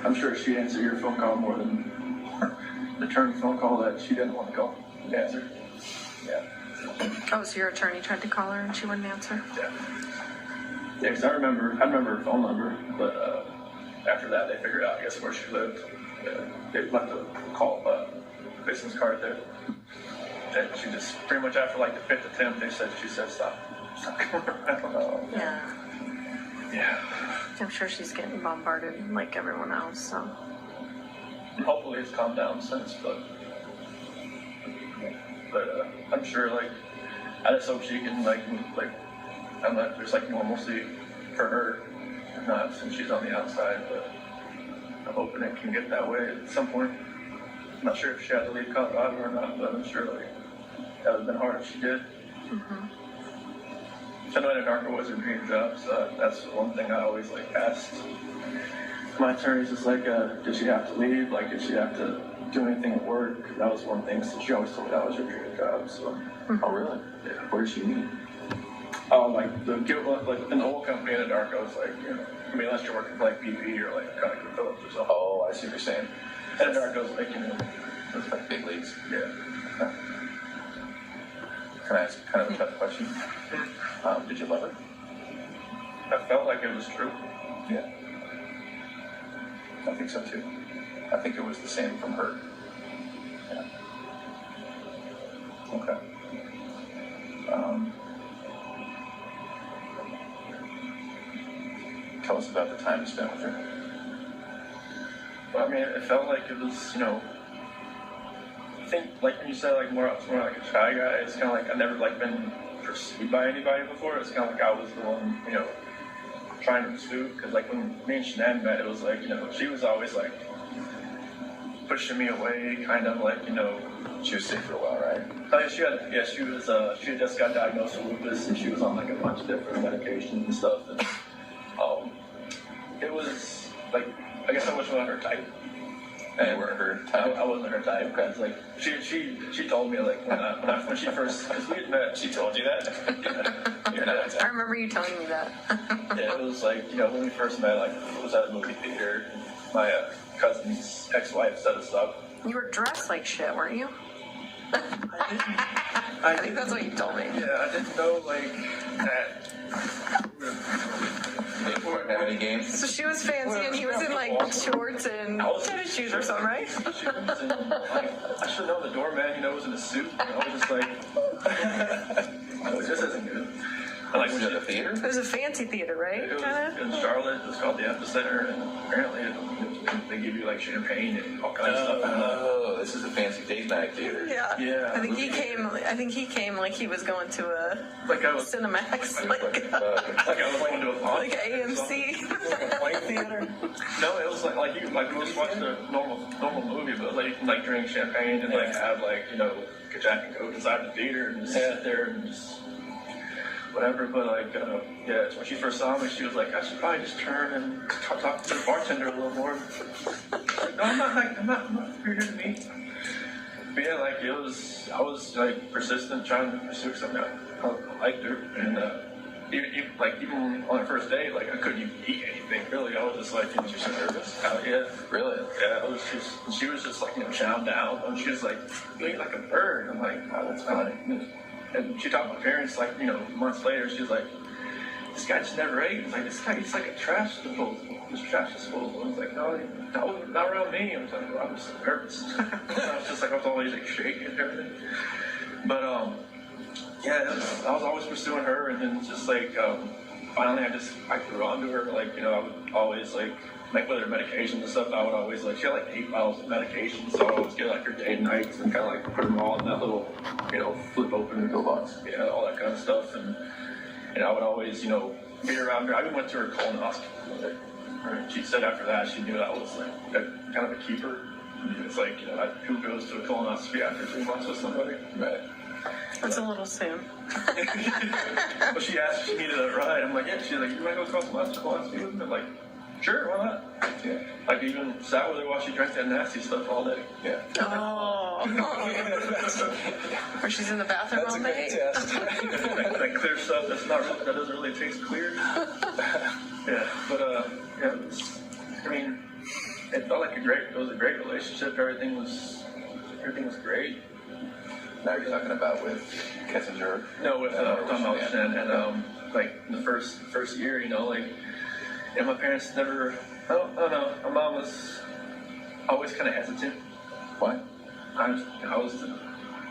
I'm sure she answered your phone call more than the attorney phone call that she didn't want to call. Answer. Yeah. Oh, so your attorney tried to call her and she wouldn't answer? Yeah. Yeah, because I remember her phone number, but after that they figured out, I guess, where she lived. They left a call, business card there. And she just, pretty much after like the 5th attempt, she said stop coming around. Yeah. Yeah. I'm sure she's getting bombarded like everyone else, so. And hopefully it's calmed down since, but I'm sure, like, I just hope she can, like, I'm not, there's, like, normalcy for her, not since she's on the outside, but I'm hoping it can get that way at some point. I'm not sure if she had to leave Colorado or not, but I'm sure, like, that would have been hard if she did. Mm-hmm. I know Anadarko was her dream job, so that's one thing I always, like, asked my attorneys, is like, did she have to leave? Like, did she have to do anything at work? That was one thing, so she always told me that was her dream job, so. Oh, really? Yeah. Where did she meet? Like an oil company in Anadarko is like, you know, I mean, unless you're working for like BP or like ConocoPhillips or something. Oh, I see what you're saying. Anadarko's like, you know, It's like big leagues. yeah. Can I ask kind of a tough question? Did you love her? I felt like it was true. Yeah. I think so too. I think it was the same from her. Yeah. Okay. Tell us about the time you spent with her. But I mean, it felt like it was, you know, I think, like when you said, like, more like a shy guy, it's kind of like I've never, like, been pursued by anybody before. It's kind of like I was the one, you know, trying to pursue. Because, like, when me and Shanann met, it was like, you know, she was always, like, pushing me away, kind of like, you know. She was sick for a while, right? She had just got diagnosed with lupus, and she was on, like, a bunch of different medications and stuff. And, it was, like, I guess I wasn't her type. And you weren't her type? I wasn't her type, because, like, she told me, like, when she first, because we had met. She told you that? You're not that I type. remember you telling me that. Yeah, it was like, you know, when we first met, like, it was at a movie theater. My cousin's ex-wife set us up. You were dressed like shit, weren't you? I think that's what you told me. Yeah, I didn't know, like, that. They weren't having any games? So she was fancy and he was in like shorts and tennis shoes or something, right? She was in, like, I should know the doorman, you know, was in a suit. And I was just like, this isn't good. And, like, Was it at the theater? It was a fancy theater, right? It was Kinda? in Charlotte. It was called the Epicenter, and apparently they give you like champagne and all kinds of stuff. Oh, this is a fancy date night theater. Yeah. Yeah. I think he came like he was going to a Like I was, Cinemax, like I was going to a pond. like AMC. Play theater. No, it was like you we just watched a normal movie, but like you can like drink champagne and like have like, you know, a Jack and Coke inside the theater and just sit there and just whatever. But like yeah, when she first saw me, she was like, I should probably just turn and talk to the bartender a little more. Like, no, I'm not here to meet. But yeah, like I was like persistent trying to pursue something. I liked her, and even on our first date, like I couldn't even eat anything really. I was just like, you know, So nervous? yeah. Really? Yeah, she was just like, you know, chowing down, and she was like, you eat like a bird. I'm like, oh, that's funny. And she talked to my parents, like, you know, months later. She was like, this guy just never ate. It's like, this guy eats like a trash disposal. This trash disposal. I was like, no, not around me. I was like, well, I'm just nervous. I was just like, I was always like shaking and everything. But yeah, I was always pursuing her, and then just like finally I grew onto her. Like, you know, I would always like with her medications and stuff. I would always like, she had like 8 bottles of medication, so I would always get like her day and nights and kind of like put them all in that little, you know, flip open pill box. Yeah, all that kind of stuff. And I would always, you know, be around her. I even went to her colonoscopy. She said after that she knew that was like kind of a keeper. It's like, you know, who goes to a colonoscopy after 2 months with somebody? Right. That's a little soon. But she asked if she needed a ride. I'm like, yeah. She's like, you want to go colonoscopy with me? I'm like, sure, why not? Yeah. Like, even sat with her while she drank that nasty stuff all day. Yeah. Oh. Or she's in the bathroom all day. That clear stuff that doesn't really taste clear. Yeah, but yeah, I mean, it felt like it was a great relationship. Everything was great. Now you're talking about with Kessinger? No, with Tom Elton and like the first year, like, my parents never. I don't know. My mom was always kind of hesitant. Why? I was the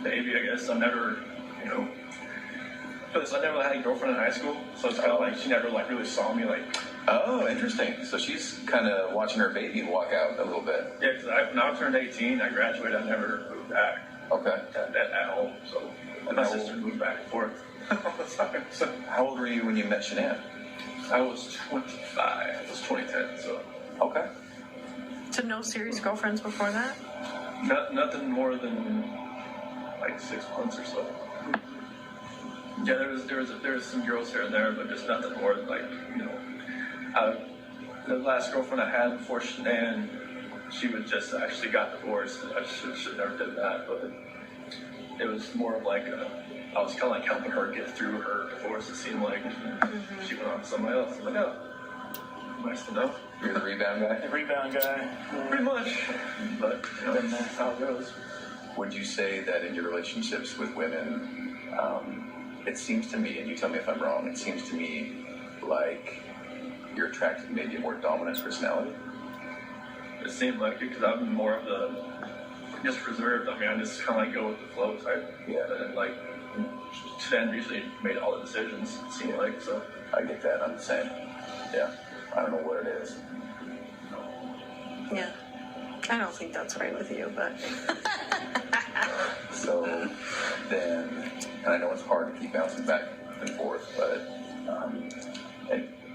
baby, I guess. I never, because I never had a girlfriend in high school, so it's kind of like she never like really saw me like. Oh, interesting. So she's kind of watching her baby walk out a little bit. Yeah, because when I turned 18, I graduated. I never moved back. Okay. At home, so my sister moved back and forth all the time. So. How old were you when you met Shanann? I was 25. It was 2010, so. Okay. So no serious girlfriends before that? Nothing more than like 6 months or so. Yeah, there was some girls here and there, but just nothing more than like, the last girlfriend I had before Shanann, she was just actually got divorced. I should never did that, but it was more of like I was kind of like helping her get through her divorce. It seemed like she went on to somebody else. I'm like, oh, nice to know. You're the rebound guy? The rebound guy. Pretty much. But that's how it goes. Would you say that in your relationships with women, it seems to me, and you tell me if I'm wrong, it seems to me like you're attracted to maybe a more dominant personality? It seemed like it because I'm more of the just reserved. I mean, I just kind of like go with the flow type. Yeah. And like, Shanann usually made all the decisions, it seemed like, so. I get that. I'm the same. Yeah. I don't know what it is. Yeah. I don't think that's right with you, but. So then, and I know it's hard to keep bouncing back and forth, but,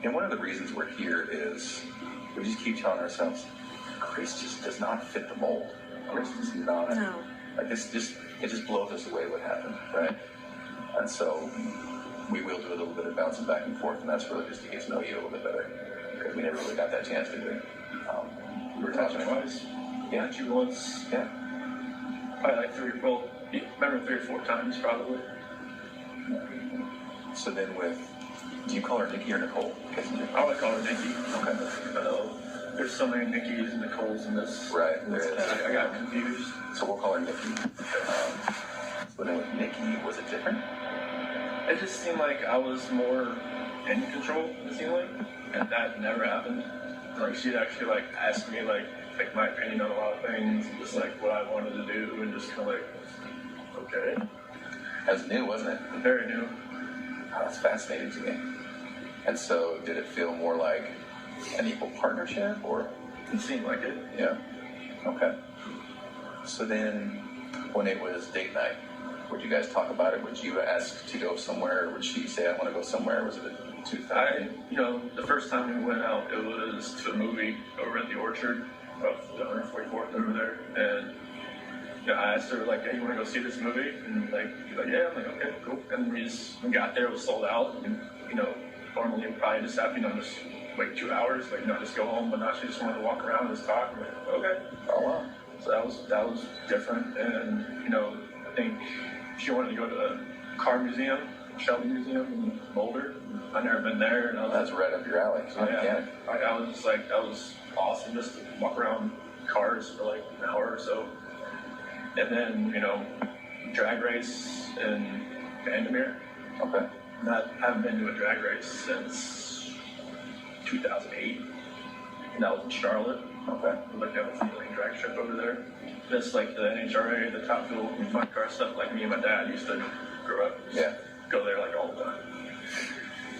and one of the reasons we're here is we just keep telling ourselves, Chris just does not fit the mold. Chris does not. No. Like it just blows us away what happened, right? And so we will do a little bit of bouncing back and forth, and that's really just to get to know you a little bit better, because we never really got that chance to do it. We were talking Twice. Yeah. Met you once. Yeah. Probably like remember 3 or 4 times probably. So then do you call her Nikki or Nicole? I would call her Nikki. Okay. There's so many Nikki's and Nicole's in this. Right, there is. I got confused. So we'll call her Nikki. So then with Nikki, was it different? It just seemed like I was more in control, it seemed like. And that never happened. Like, she'd actually, like, ask me, like my opinion on a lot of things, and just, like, what I wanted to do, and just kind of, like, okay. That was new, wasn't it? Very new. Oh, that's fascinating to me. And so did it feel more like an equal partnership, or? It seemed like it. Yeah. Okay. So then, when it was date night, would you guys talk about it? Would you ask to go somewhere? Would she say, I want to go somewhere? Was it a 2:30? The first time we went out, it was to a movie over at the Orchard of the 144th over there. And, I asked her, like, hey, you want to go see this movie? And, like, she's like, yeah. I'm like, okay, cool. And we got there, it was sold out. And, normally we'd probably just have, just wait 2 hours, like, just go home. But now she just wanted to walk around and just talk. I'm like, okay. Oh, wow. So that was different. And, I think she wanted to go to the car museum, Shelby Museum in Boulder. I've never been there. And That's right up your alley. So yeah. I was just like, that was awesome just to walk around cars for like an hour or so. And then, drag race in Vandermeer. Okay. I haven't been to a drag race since 2008. And that was in Charlotte. Okay. Like that was the only drag strip over there. Just like the NHRA, the Top Fuel, and fun car stuff. Like me and my dad used to grow up. Yeah. Go there like all the time.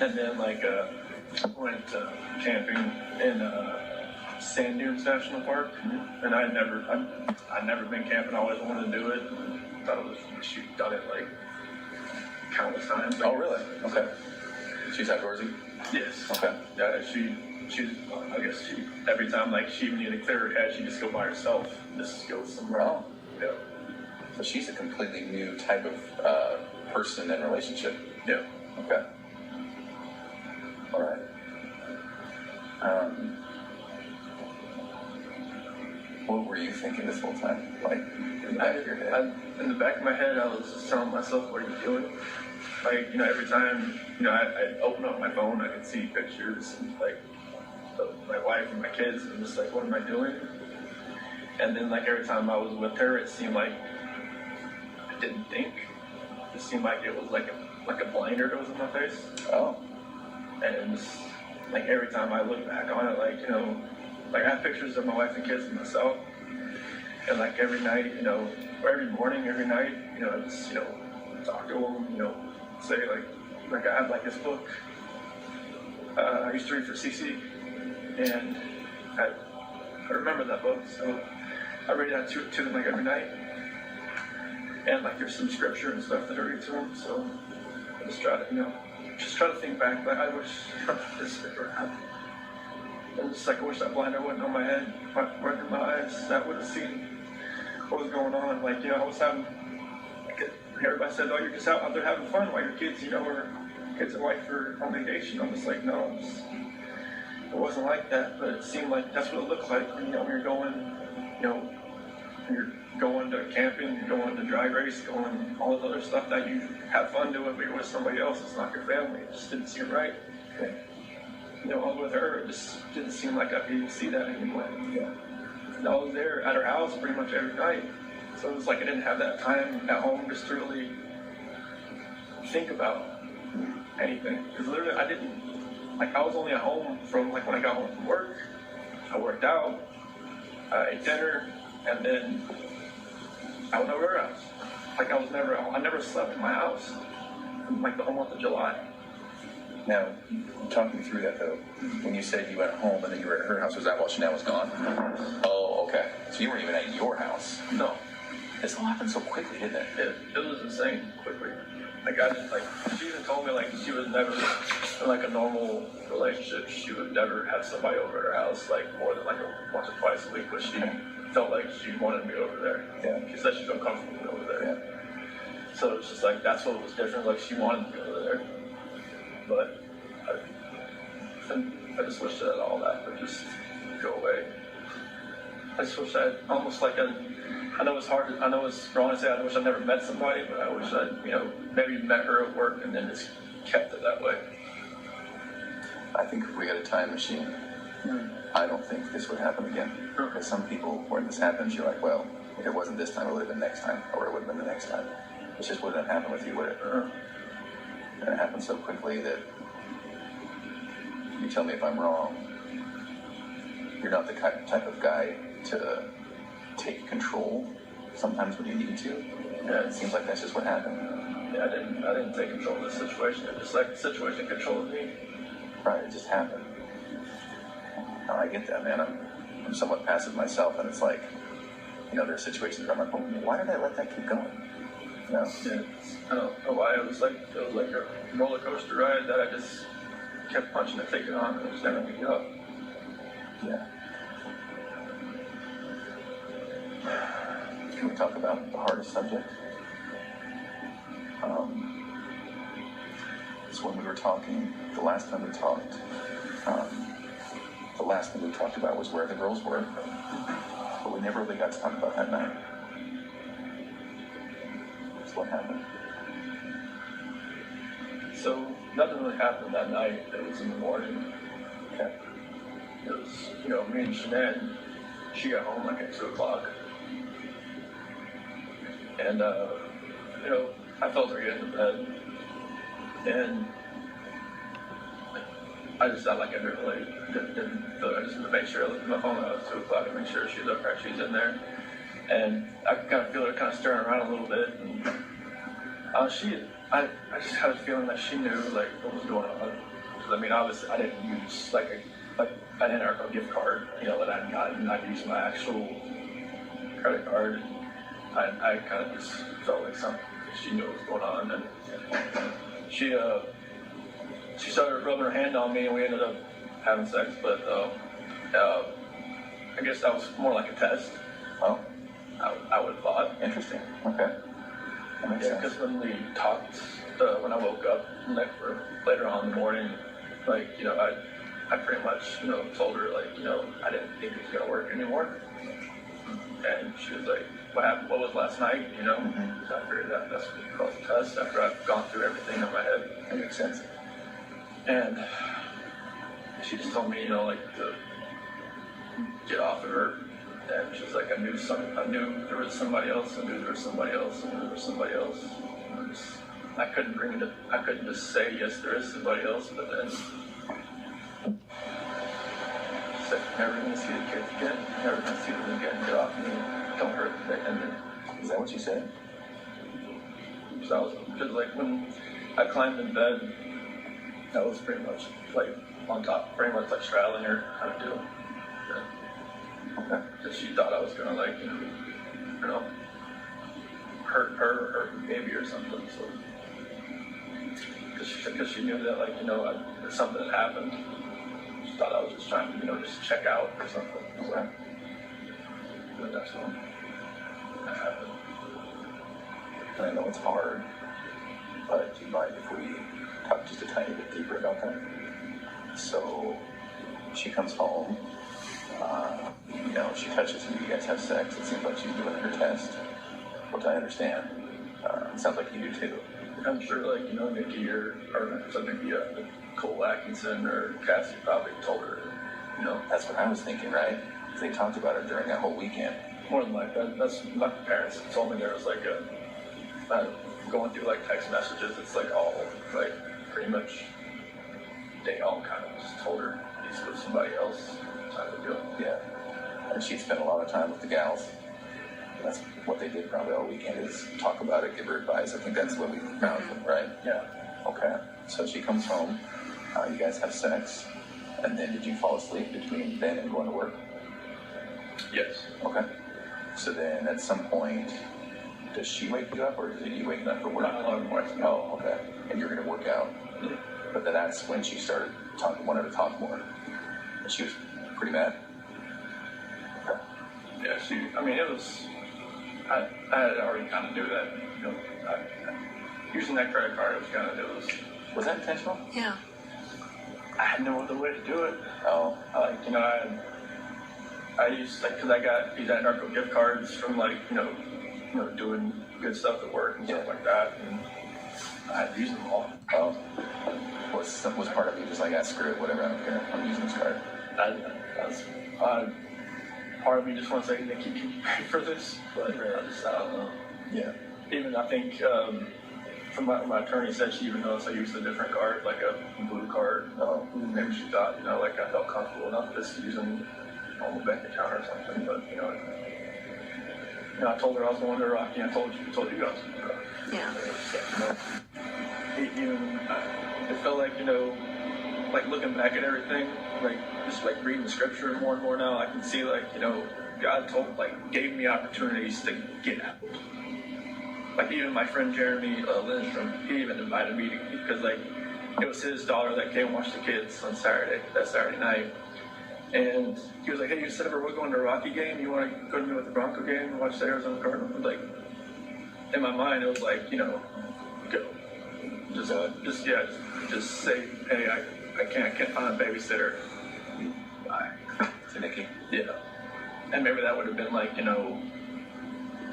And then went camping in Sand Dunes National Park. And I'd never been camping. I always wanted to do it. Thought it was she'd done it like countless times. Oh really? Okay. She's outdoorsy? Yes. Okay. Yeah, I guess every time like she needed to clear her head, she'd just go by herself. Just go somewhere. Oh. Yeah. So she's a completely new type of person and relationship. Yeah. Okay. All right. What were you thinking this whole time? Like, in the back of your head? In the back of my head, I was just telling myself, what are you doing? Like, every time, I'd open up my phone, I could see pictures, and, like, my wife and my kids, and just like, what am I doing? And then like every time I was with her, it seemed like I didn't think. It seemed like it was like a blinder that was in my face. Oh. And it was like every time I look back on it, like, you know, like I have pictures of my wife and kids and myself. And like every night, you know, or every morning, every night, you know, I just, you know, talk to them, you know, say like I have like this book I used to read for CC, and I remember that book, so I read that to them like every night. And like there's some scripture and stuff that I read to them, so I just try to, you know, to think back, like I wish this never happened. And just like I wish that blinder wasn't on my head, right in my eyes, that would have seen what was going on. Like, you know, I was having, like, everybody said, oh, you're just out there having fun while your kids, you know, or kids and wife are on vacation. I'm just like, no, it wasn't like that, but it seemed like that's what it looked like when, you know, when you're going, you know, you're going to camping, you're going to drag race, going all this other stuff that you have fun doing, but you're with somebody else, it's not your family. It just didn't seem right. Okay. You know, I was with her, it just didn't seem like I could even see that anymore. Yeah. And I was there at her house pretty much every night. So it was like I didn't have that time at home just to really think about anything. Because literally I didn't, like I was only at home from like when I got home from work, I worked out, I ate dinner, and then I went over to her house. Like I never slept in my house from like the whole month of July. Now, talking through that though, when you said you went home and then you were at her house, was that while Chanel was gone? Oh, okay. So you weren't even at your house? No. This all happened so quickly, didn't it? It was insane quickly. Like I just like, she even told me like she was never in like a normal relationship. She would never have somebody over at her house like more than like once or twice a week, but she felt like she wanted me over there. Yeah. She said she felt comfortable over there. Yeah. So it's just like, that's what was different. Like she wanted me over there. But I just wish that all that would just go away. I just wish I had almost like I know it's hard, I know it's wrong to say I wish I never met somebody, but I wish I'd, you know, maybe met her at work and then just kept it that way. I think if we had a time machine, I don't think this would happen again. Because some people, when this happens, you're like, well, if it wasn't this time, it would have been next time, or it would have been the next time. It just wouldn't have happened with you, would it? And it happened so quickly that you tell me if I'm wrong. You're not the type of guy to take control sometimes when you need to. Yeah, it seems like that's just what happened. Yeah, I didn't take control of the situation. It just like the situation controlled me. Right, it just happened. No, I get that, man. I'm somewhat passive myself, and it's like, you know, there are situations where I'm like, well, why did I let that keep going? You know? Yeah, I don't know why. It was like a roller coaster ride that I just kept punching and taking on, and it was never gonna get up. Yeah. Can we talk about the hardest subject? So when we were talking, the last time we talked, the last thing we talked about was where the girls were, but we never really got to talk about that night. So what happened? So nothing really happened that night. It was in the morning. Okay. It was, you know, me and Shanann, she got home like at 2 o'clock. And, you know, I felt her get into bed. And I just felt like I didn't feel it. I just made sure I looked at my phone at 2 o'clock and make sure she was up there, she was in there. And I could kind of feel her kind of stirring around a little bit. And I just had a feeling that she knew like what was going on. Because I mean, obviously, I didn't use like an Anarco gift card, you know, that I'd gotten. I'd used my actual credit card. And I kind of just felt like she knew what was going on, and she started rubbing her hand on me, and we ended up having sex. But I guess that was more like a test. Oh, I would have thought. Interesting. Okay. Yeah, because when we talked, when I woke up later on in the morning, like, you know, I pretty much, you know, told her, like, you know, I didn't think it was going to work anymore. And she was like, what happened? What was last night? You know? Mm-hmm. So I figured that's what you call the test after I've gone through everything in my head. That makes sense. And she just told me, you know, like to get off of her. And she was like, I knew there was somebody else. I knew there was somebody else. I knew there was somebody else. I couldn't just say yes, there is somebody else. But then she said, never gonna see the kids again. Never gonna see them again. Get off me. Don't hurt them. And then, Is that what you said? so I was just like when I climbed in bed, that was pretty much like on top, pretty much like straddling her kind of deal. Yeah. Okay. Because she thought I was gonna like, you know, hurt her or baby or something. So, because she knew that like, you know, something had happened. She thought I was just trying to, you know, just check out or something. So, but that's when that happened. And I know it's hard, but do you mind if we talk just a tiny bit deeper about that? So she comes home, you know, she touches you, you guys have sex. It seems like she's doing her test, which I understand. It sounds like you do too. I'm sure, like, you know, Nikki or Cole Atkinson or Cassie probably told her, you know. That's what I was thinking, right? They talked about it during that whole weekend. More than like that. That's my parents told me there was like going through like text messages. It's like all like pretty much they all kind of just told her he's with somebody else type of deal. Yeah. And she spent a lot of time with the gals. That's what they did probably all weekend is talk about it, give her advice. I think that's what we found, right? Yeah. Okay. So she comes home, you guys have sex, and then did you fall asleep between then and going to work? Yes. Okay. So then at some point, does she wake you up or is it you waking up for work? Not a lot of more. Oh, okay. And you're going to work out. Mm-hmm. But then that's when she started wanted to talk more. And she was pretty mad. Okay. Yeah, it was, I had already kind of knew that, you know, using that credit card, Was that intentional? Yeah. I had no other way to do it. Oh. I used, like, because I got these Anarco gift cards from, like, you know, doing good stuff at work and stuff like that, and I had to use them all. Oh. Was part of you just like, screw it, whatever, I don't care, I'm using this card? That's part of me just wants to say, Nikki, can you pay for this? But I don't know. Yeah. Even, I think, from my attorney said she even noticed I used a different card, like a blue card. Maybe she thought, you know, like I felt comfortable enough just using a normal bank account or something, but, you know, I told her I was going to Rocky. I told you guys. Yeah. Even it felt like, you know, like looking back at everything, like just like reading the scripture more and more now, I can see like, you know, God gave me opportunities to get out. Like even my friend Jeremy Lindstrom, he even invited me because like it was his daughter that came and watched the kids on that Saturday night. And he was like, hey, you said we're going to a Rocky game. You want to go to me with the Bronco game and watch the Arizona Cardinals? Like, in my mind, it was like, you know, go. Just say, hey, I can't find a babysitter. Bye. To Nikki? Yeah. And maybe that would have been like, you know,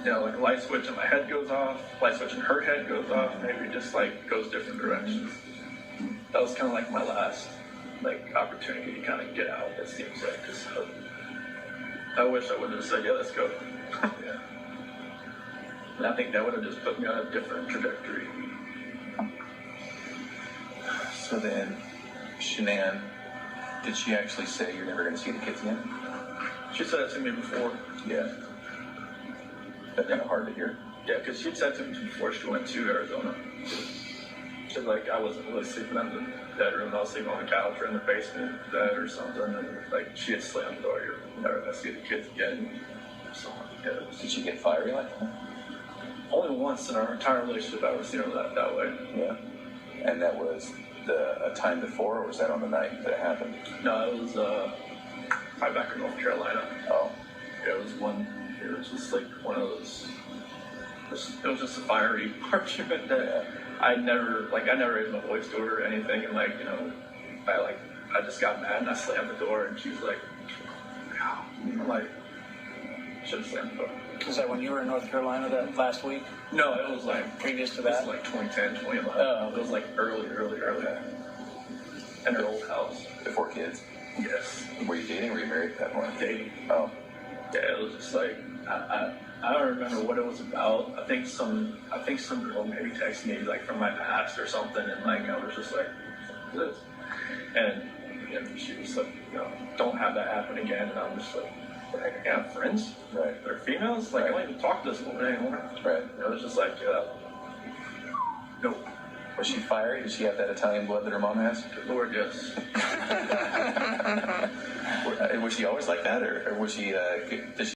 like a light switch in my head goes off, light switch in her head goes off, maybe just like goes different directions. That was kind of like my last like opportunity to kind of get out. It seems like, because I wish I would have said, yeah, let's go. Yeah. And I think that would have just put me on a different trajectory. So then, Shanann, did she actually say you're never going to see the kids again? She said it to me before. Yeah. That's kind of hard to hear. Yeah, because she'd said to me before she went to Arizona. She said, like, I wasn't really sleeping in the bedroom. I was sleeping on the couch or in the basement bed or something. And, like, she had slammed the door. You're never going to see the kids again. So, yeah. Did she get fiery like that? Only once in our entire relationship I've ever seen her that way. Yeah. And that was a time before, or was that on the night that it happened? No, it was right back in North Carolina. Oh. Yeah, it was just like one of those, it was just a fiery argument that I never raised my voice to her or anything, and like, you know, I just got mad and I slammed the door, and she was like, "Ow." I'm like, should have slammed the door. Was that when you were in North Carolina that last week? No, it was like previous to that. that? It was like 2010, 2011. Oh. It was like early. in her old house. Before kids. Yes. Were you dating or were you married at that point? Dating. Oh. Yeah, it was just like I don't remember what it was about. I think some girl maybe texted me like from my past or something, and like I was just like, this, and she was like, don't have that happen again. And I'm just like, I got friends, Right. they're females. Like I don't even talk to this woman anymore. Right. It was just like, nope. Was she fiery? Did she have that Italian blood that her mom has? Good Lord, yes. Was she always like that, or was she? Did she